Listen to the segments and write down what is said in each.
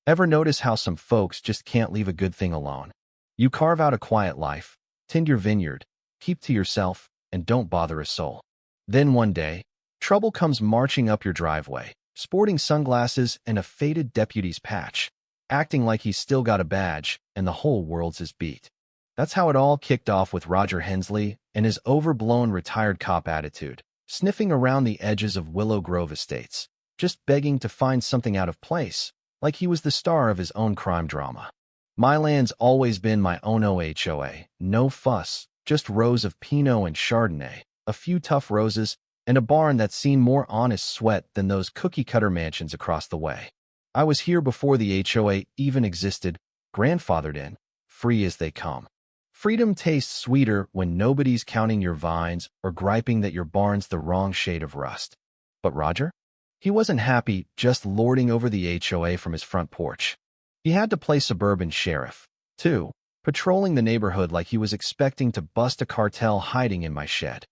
Ever notice how some folks just can't leave a good thing alone? You carve out a quiet life, tend your vineyard, keep to yourself, and don't bother a soul. Then one day, trouble comes marching up your driveway, sporting sunglasses and a faded deputy's patch, acting like he's still got a badge and the whole world's his beat. That's how it all kicked off with Roger Hensley and his overblown retired cop attitude, sniffing around the edges of Willow Grove estates, just begging to find something out of place, like he was the star of his own crime drama. My land's always been my own OHOA, no fuss, just rows of Pinot and Chardonnay, a few tough roses, and a barn that's seen more honest sweat than those cookie-cutter mansions across the way. I was here before the HOA even existed, grandfathered in, free as they come. Freedom tastes sweeter when nobody's counting your vines or griping that your barn's the wrong shade of rust. But Roger? He wasn't happy just lording over the HOA from his front porch. He had to play suburban sheriff, too, patrolling the neighborhood like he was expecting to bust a cartel hiding in my shed.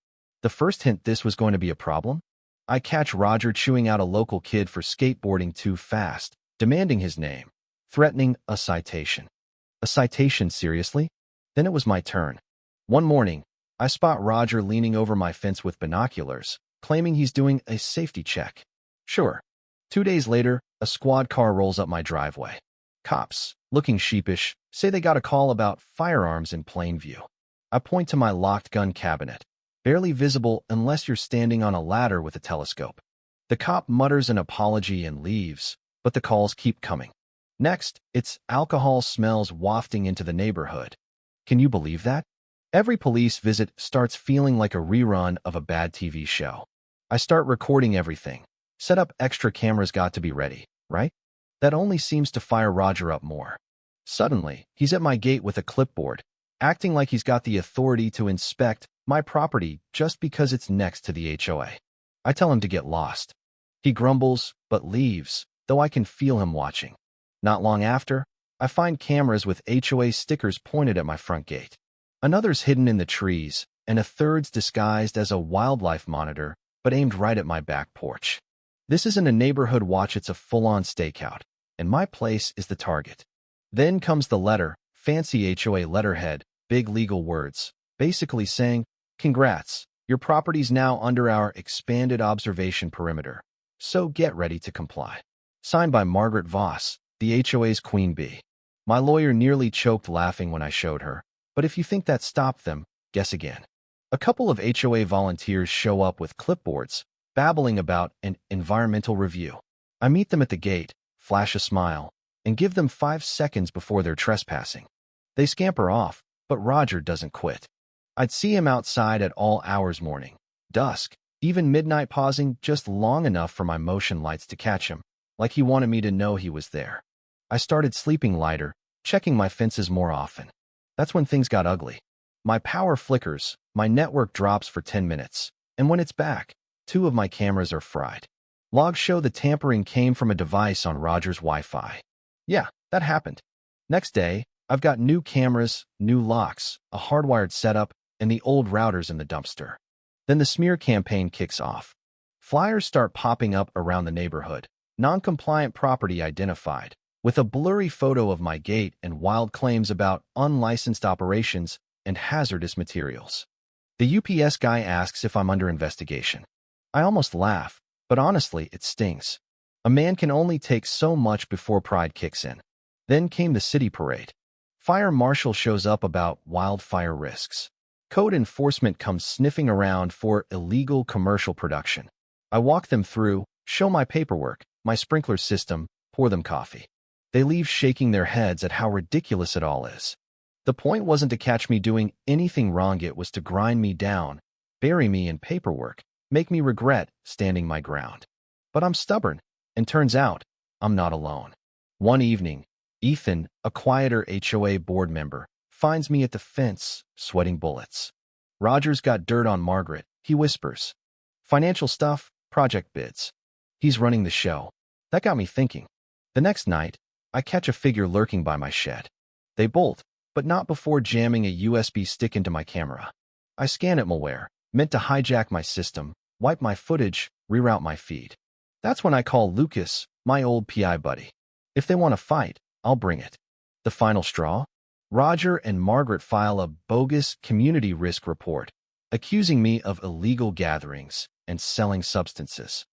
The first hint this was going to be a problem? I catch Roger chewing out a local kid for skateboarding too fast, demanding his name, threatening a citation. A citation, seriously? Then it was my turn. One morning, I spot Roger leaning over my fence with binoculars, claiming he's doing a safety check. Sure. 2 days later, a squad car rolls up my driveway. Cops, looking sheepish, say they got a call about firearms in plain view. I point to my locked gun cabinet, barely visible unless you're standing on a ladder with a telescope. The cop mutters an apology and leaves, but the calls keep coming. Next, it's alcohol smells wafting into the neighborhood. Can you believe that? Every police visit starts feeling like a rerun of a bad TV show. I start recording everything. Set up extra cameras, got to be ready, right? That only seems to fire Roger up more. Suddenly, he's at my gate with a clipboard, acting like he's got the authority to inspect my property just because it's next to the HOA. I tell him to get lost. He grumbles, but leaves, though I can feel him watching. Not long after, I find cameras with HOA stickers pointed at my front gate. Another's hidden in the trees, and a third's disguised as a wildlife monitor, but aimed right at my back porch. This isn't a neighborhood watch, it's a full-on stakeout, and my place is the target. Then comes the letter, fancy HOA letterhead, big legal words, basically saying, "Congrats, your property's now under our expanded observation perimeter, so get ready to comply." Signed by Margaret Voss, the HOA's queen bee. My lawyer nearly choked laughing when I showed her, but if you think that stopped them, guess again. A couple of HOA volunteers show up with clipboards, babbling about an environmental review. I meet them at the gate, flash a smile, and give them 5 seconds before they're trespassing. They scamper off, but Roger doesn't quit. I'd see him outside at all hours, morning, dusk, even midnight, pausing just long enough for my motion lights to catch him, like he wanted me to know he was there. I started sleeping lighter, checking my fences more often. That's when things got ugly. My power flickers, my network drops for 10 minutes, and when it's back, 2 of my cameras are fried. Logs show the tampering came from a device on Roger's Wi-Fi. Yeah, that happened. Next day, I've got new cameras, new locks, a hardwired setup, and the old routers in the dumpster. Then the smear campaign kicks off. Flyers start popping up around the neighborhood, non-compliant property identified, with a blurry photo of my gate and wild claims about unlicensed operations and hazardous materials. The UPS guy asks if I'm under investigation. I almost laugh, but honestly, it stings. A man can only take so much before pride kicks in. Then came the city parade. Fire marshal shows up about wildfire risks. Code enforcement comes sniffing around for illegal commercial production. I walk them through, show my paperwork, my sprinkler system, pour them coffee. They leave shaking their heads at how ridiculous it all is. The point wasn't to catch me doing anything wrong, it was to grind me down, bury me in paperwork, make me regret standing my ground. But I'm stubborn, and turns out, I'm not alone. One evening, Ethan, a quieter HOA board member, finds me at the fence, sweating bullets. "Roger's got dirt on Margaret," he whispers. "Financial stuff, project bids. He's running the show." That got me thinking. The next night, I catch a figure lurking by my shed. They bolt, but not before jamming a USB stick into my camera. I scan it, malware, meant to hijack my system, wipe my footage, reroute my feed. That's when I call Lucas, my old PI buddy. If they want to fight, I'll bring it. The final straw? Roger and Margaret file a bogus community risk report, accusing me of illegal gatherings and selling substances.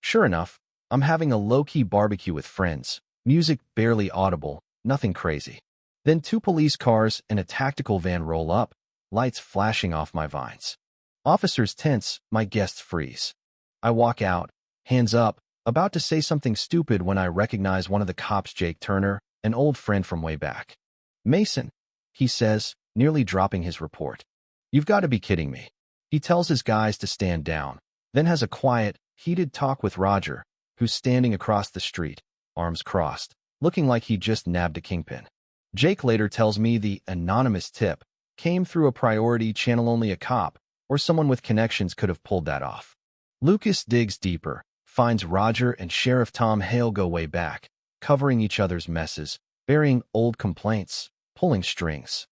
Sure enough, I'm having a low-key barbecue with friends, music barely audible, nothing crazy. Then 2 police cars and a tactical van roll up, lights flashing off my vines. Officers tense, my guests freeze. I walk out, hands up, about to say something stupid when I recognize one of the cops, Jake Turner, an old friend from way back. "Mason," he says, nearly dropping his report. "You've got to be kidding me." He tells his guys to stand down, then has a quiet, heated talk with Roger, who's standing across the street, arms crossed, looking like he just nabbed a kingpin. Jake later tells me the anonymous tip came through a priority channel. Only a cop or someone with connections could have pulled that off. Lucas digs deeper, finds Roger and Sheriff Tom Hale go way back, covering each other's messes, burying old complaints, pulling strings.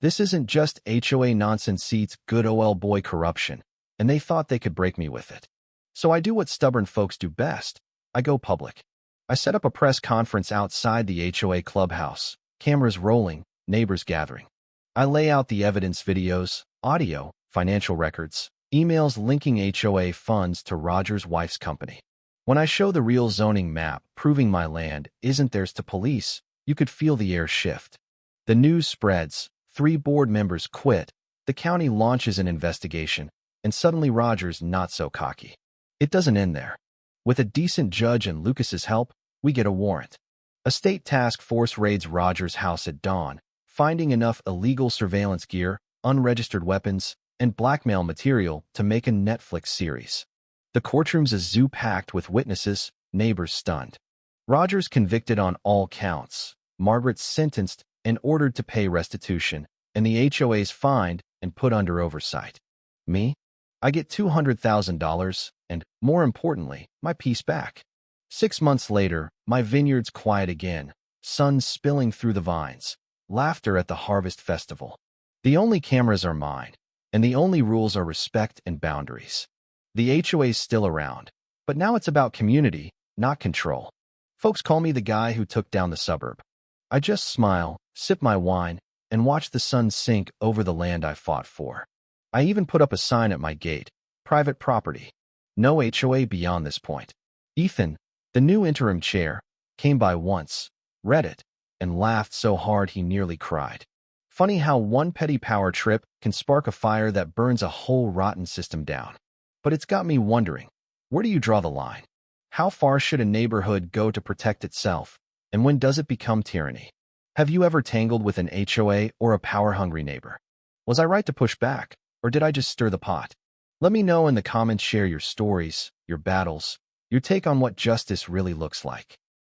This isn't just HOA nonsense, it's good old boy corruption, and they thought they could break me with it. So I do what stubborn folks do best. I go public. I set up a press conference outside the HOA clubhouse, cameras rolling, neighbors gathering. I lay out the evidence: videos, audio, financial records, emails linking HOA funds to Roger's wife's company. When I show the real zoning map proving my land isn't theirs to police, you could feel the air shift. The news spreads, 3 board members quit, the county launches an investigation, and suddenly Roger's not so cocky. It doesn't end there. With a decent judge and Lucas's help, we get a warrant. A state task force raids Roger's house at dawn, finding enough illegal surveillance gear, unregistered weapons, and blackmail material to make a Netflix series. The courtroom's a zoo packed with witnesses, neighbors stunned. Roger's convicted on all counts, Margaret's sentenced and ordered to pay restitution, and the HOA's fined and put under oversight. Me? I get $200,000 and, more importantly, my peace back. 6 months later, my vineyard's quiet again, sun spilling through the vines, laughter at the harvest festival. The only cameras are mine, and the only rules are respect and boundaries. The HOA's still around, but now it's about community, not control. Folks call me the guy who took down the suburb. I just smile, sip my wine, and watch the sun sink over the land I fought for. I even put up a sign at my gate: private property. No HOA beyond this point. Ethan, the new interim chair, came by once, read it, and laughed so hard he nearly cried. Funny how one petty power trip can spark a fire that burns a whole rotten system down. But it's got me wondering, where do you draw the line? How far should a neighborhood go to protect itself, and when does it become tyranny? Have you ever tangled with an HOA or a power-hungry neighbor? Was I right to push back, or did I just stir the pot? Let me know in the comments. Share your stories, your battles, your take on what justice really looks like.